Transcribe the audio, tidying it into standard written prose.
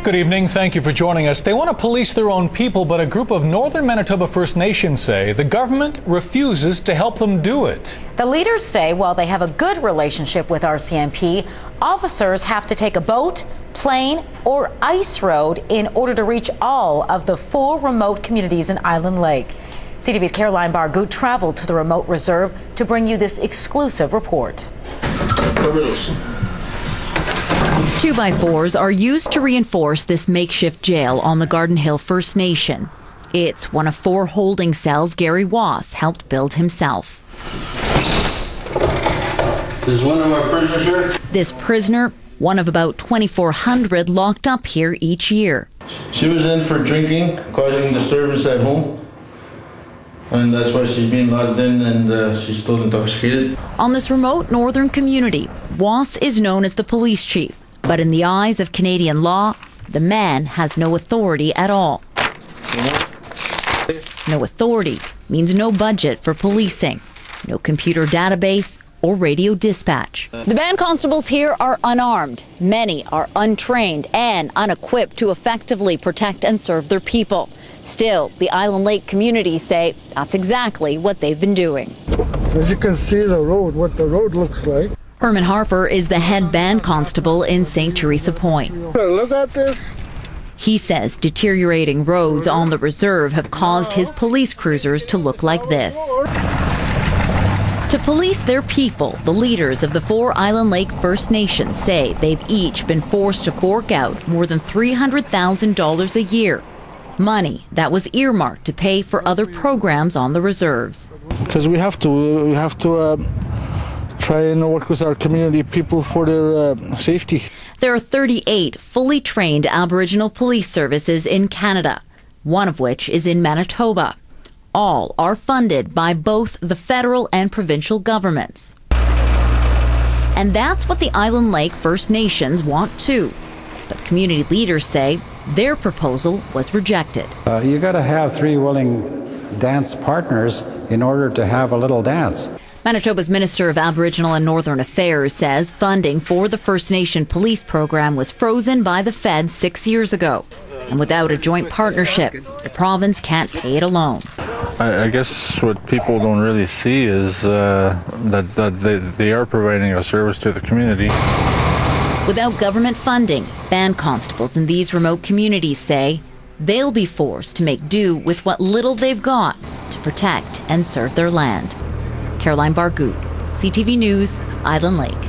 Good evening. Thank you for joining us. They want to police their own people, but a group of Northern Manitoba First Nations say the government refuses to help them do it. The leaders say while they have a good relationship with RCMP, officers have to take a boat, plane, or ice road in order to reach all of the 4 remote communities in Island Lake. CTV's Caroline Bargout traveled to the remote reserve to bring you this exclusive report. 2x4s are used to reinforce this makeshift jail on the Garden Hill First Nation. It's one of 4 holding cells Gary Wass helped build himself. There's one of our prisoners here. This prisoner, one of about 2,400 locked up here each year. She was in for drinking, causing disturbance at home. And that's why she's being lodged in, and she's still intoxicated. On this remote northern community, Wass is known as the police chief. But in the eyes of Canadian law, the man has no authority at all. No authority means no budget for policing, no computer database or radio dispatch. The band constables here are unarmed. Many are untrained and unequipped to effectively protect and serve their people. Still, the Island Lake community say that's exactly what they've been doing. As you can see the road, what the road looks like. Herman Harper is the head band constable in St. Teresa Point. Look at this. He says deteriorating roads on the reserve have caused his police cruisers to look like this. To police their people, the leaders of the 4 Island Lake First Nations say they've each been forced to fork out more than $300,000 a year. Money that was earmarked to pay for other programs on the reserves. Because we have to try and work with our community people for their safety. There are 38 fully trained Aboriginal police services in Canada, one of which is in Manitoba. All are funded by both the federal and provincial governments. And that's what the Island Lake First Nations want too. But community leaders say their proposal was rejected. You got to have 3 willing dance partners in order to have a little dance. Manitoba's Minister of Aboriginal and Northern Affairs says funding for the First Nation police program was frozen by the Feds 6 years ago. And without a joint partnership, the province can't pay it alone. I guess what people don't really see is that they are providing a service to the community. Without government funding, band constables in these remote communities say they'll be forced to make do with what little they've got to protect and serve their land. Caroline Bargout, CTV News, Island Lake.